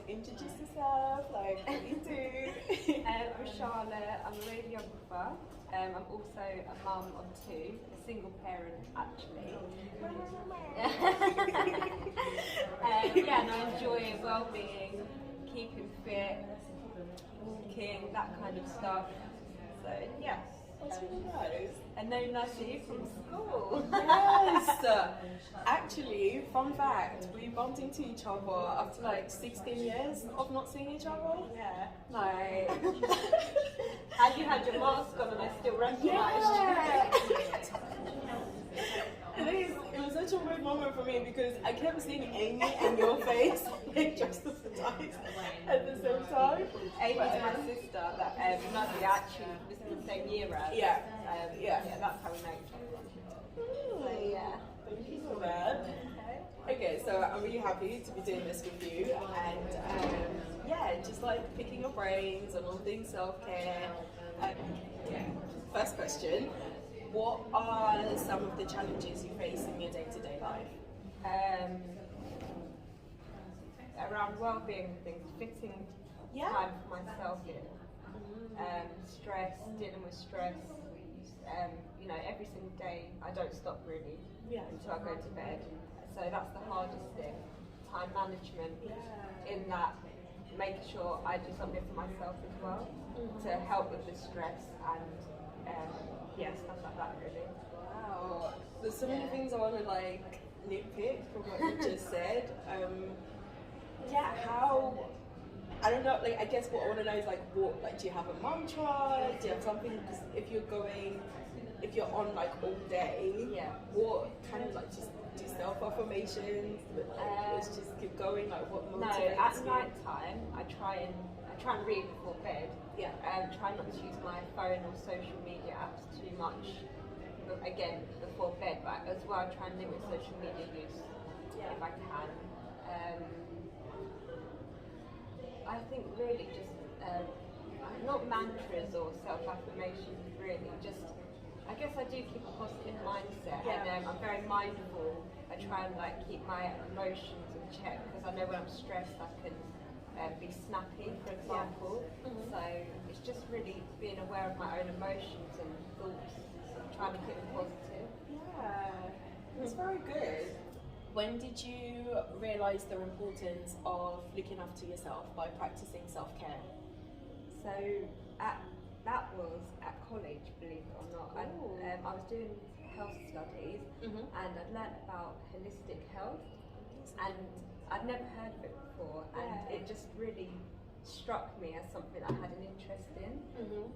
to introduce yourself? Like, what do you do? I'm Charlotte, I'm a radiographer. I'm also a mum of two, a single parent actually. Yeah, and I enjoy well-being, keeping fit, walking, that kind of stuff. So yeah. That's really nice. And no nicey from school. Yes! Actually, fun fact, we bumped into each other after like 16 years of not seeing each other. Yeah. Like, And you had your mask on and I still recognised you. It was such a weird moment for me because I kept seeing Amy and your face like juxtaposed at the same time. Amy's my sister that Natalie actually was in the same year as. Yeah. Yeah, that's how we know each other. So yeah. Thank you for that. Okay, so I'm really happy to be doing this with you, and yeah, just like picking your brains on all things self-care. Yeah. First question: what are some of the challenges you face in your day-to-day life? Around well-being and things, fitting time for myself in. Stress, dealing with stress. You know, every single day I don't stop really until I go to bed. So that's the hardest thing. Time management in that, making sure I do something for myself as well to help with the stress and stuff like that really. Wow, there's so many things I want to like nitpick from what you just said. How? I don't know. Like, I guess what I want to know is like, what? Like, do you have a mantra? Do you have something? Because if you're on like all day, what kind of like just do self-affirmations? Let's just keep going. Like, what motivates No, at you? night time I try and read before bed. Try not to use my phone or social media apps too much. Again, before bed, but as well try and limit social media use if I can. I think really just not mantras or self-affirmations really, just I guess I do keep a positive mindset and I'm very mindful. I try and like keep my emotions in check because I know when I'm stressed I can be snappy, for example. So it's just really being aware of my own emotions and thoughts, trying to keep them positive. Yeah, it's very good. When did you realise the importance of looking after yourself by practicing self-care? So that was at college, believe it or not. I was doing health studies and I'd learnt about holistic health and I'd never heard of it before and it just really struck me as something I had an interest in.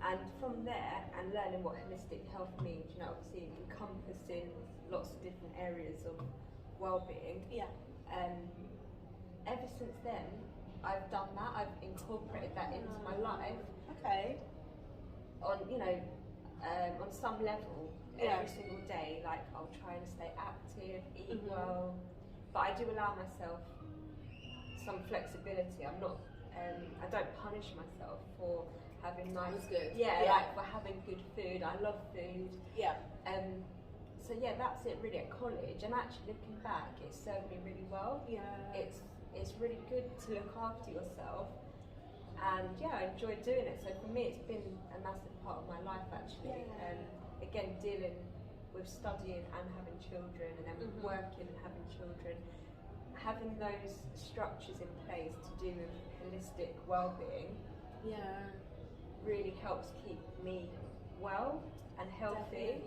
And from there and learning what holistic health means, you know, obviously encompassing lots of different areas of well-being. Ever since then, I've done that. I've incorporated that into my life. On on some level, every single day. Like I'll try and stay active, eat well, but I do allow myself some flexibility. I'm not. I don't punish myself for having nice. That's good. Like for having good food. I love food. So that's it really at college, and actually looking back, it served me really well. It's really good to look after yourself, and I enjoy doing it. So for me, it's been a massive part of my life actually. Again, dealing with studying and having children, and then working and having children, having those structures in place to do with holistic well-being, really helps keep me well and healthy.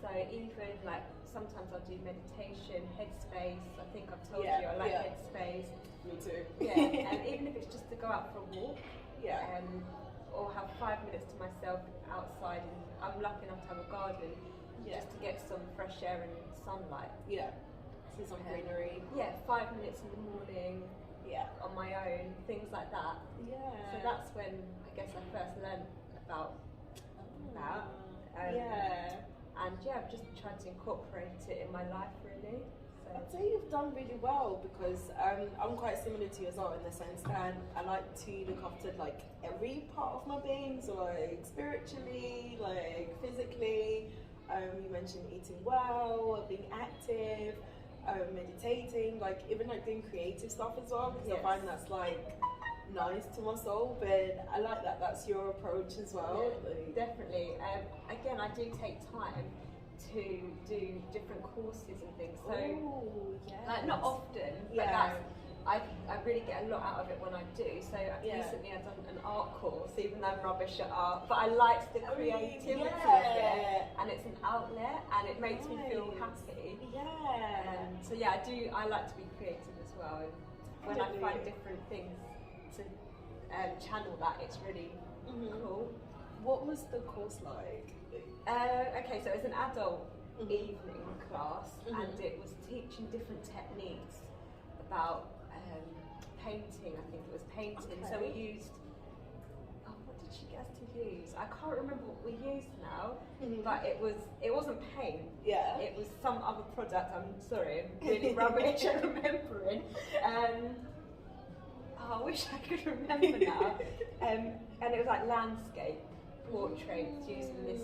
So even like sometimes I'll do meditation, headspace. I think I've told you I like headspace. Me too. And even if it's just to go out for a walk, or have 5 minutes to myself outside, and I'm lucky enough to have a garden, just to get some fresh air and sunlight. See some greenery. 5 minutes in the morning. On my own, things like that. So that's when I guess I first learned about that. And I've just tried to incorporate it in my life really. So I'd say you've done really well because I'm quite similar to you as well in the sense that I like to look after like every part of my being, so like spiritually, like physically. You mentioned eating well, being active. meditating, like even like doing creative stuff as well, because Yes. I find that's like nice to my soul. But I like that that's your approach as well. Yeah, Like, definitely. Again, I do take time to do different courses and things. So, ooh, yes. like, not often, but Yeah. I really get a lot out of it when I do. So Yeah. recently I've done an art course, even though I'm rubbish at art, but I liked the I mean, creativity of yeah. it, and it's an outlet, and it makes me feel Nice. happy. Yeah. So yeah, I like to be creative as well. And when I Definitely. find different things to channel that, it's really cool. What was the course like? Okay, so it's an adult Mhm. evening class, Mhm. and it was teaching different techniques about painting. I think it was painting. So we Okay. used. Oh, what did she get us to use? I can't remember what we used now, Mhm. but it wasn't paint. Yeah. It was some other product. I'm sorry, I'm really rubbish at remembering. I wish I could remember now. And it was like landscape portraits using this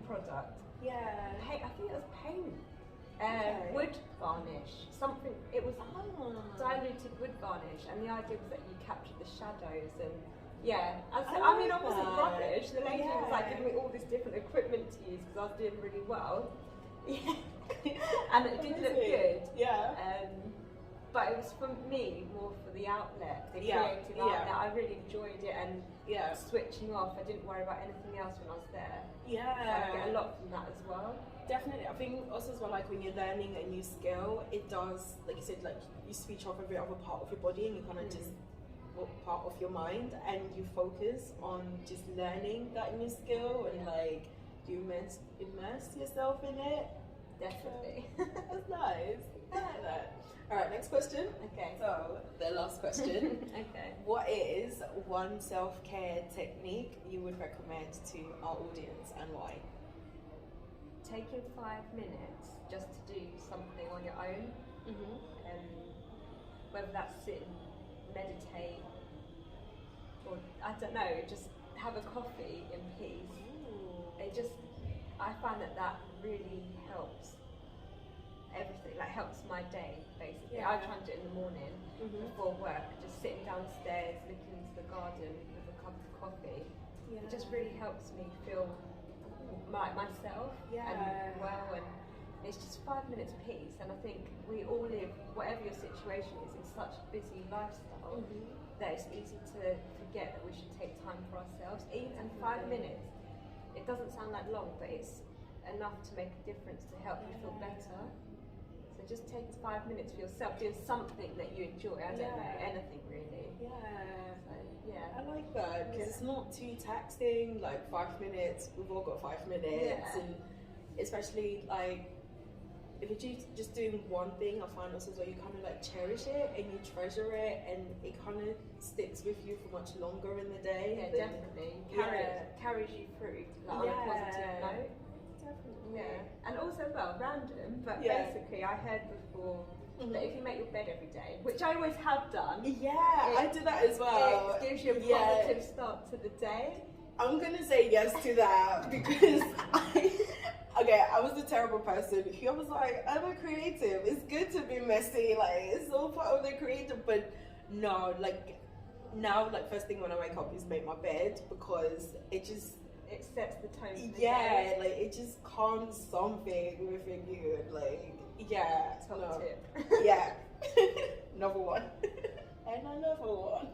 product. Yeah. I think it was paint. Okay. Wood varnish. Something. It was Oh. diluted wood varnish, and the idea was that you captured the shadows and. Yeah, I mean, I like wasn't that. rubbish. The lady was like Yeah. giving me all this different equipment to use because I was doing really well. Yeah, and it did look good. Yeah. But it was for me more for the outlet, the Yeah, creative yeah. outlet. I really enjoyed it, and Yeah. switching off. I didn't worry about anything else when I was there. So I Yeah. get a lot from that as well. Definitely. I think also as well, like when you're learning a new skill, it does, like you said, like you switch off every other part of your body and you kind of just part of your mind, and you focus on just learning that new skill, and like you immerse yourself in it. Definitely. That's nice. I like that. All right, next question. Okay. So the last question. Okay. What is one self-care technique you would recommend to our audience, and why? Taking 5 minutes just to do something on your own, whether that's sit and meditate, or I don't know, just have a coffee in peace. I find that really helps everything, like helps my day basically. Yeah. I try and do it in the morning before work, just sitting downstairs looking into the garden with a cup of coffee. It just really helps me feel like myself and well, and it's just 5 minutes peace. And I think we all live, whatever your situation is, in such a busy lifestyle that it's easy to forget that we should take time for ourselves. Even 5 minutes, it doesn't sound like long, but it's enough to make a difference to help you feel better. So just take 5 minutes for yourself, doing something that you enjoy. I don't know, anything really. Yeah. So, yeah. I like that because it's not too taxing. Like 5 minutes, we've all got 5 minutes, Yeah. and especially like if you're just doing one thing, I find also that you kind of like cherish it and you treasure it, and it kind of sticks with you for much longer in the day. Yeah, definitely. Carries you through, like, on a positive note. Definitely. Yeah, and also, well, random, but Yeah. basically I heard before that if you make your bed every day, which I always have done, Yeah, I do that as well. it gives you a positive start to the day. I'm gonna say yes to that because I was a terrible person. He was like, I'm a creative. It's good to be messy. Like, it's all part of the creative. But no, like now, like first thing when I wake up is make my bed, because it sets the tone for the yeah, day. like it just calms something within you, and like Top tip. yeah, number one, and another one.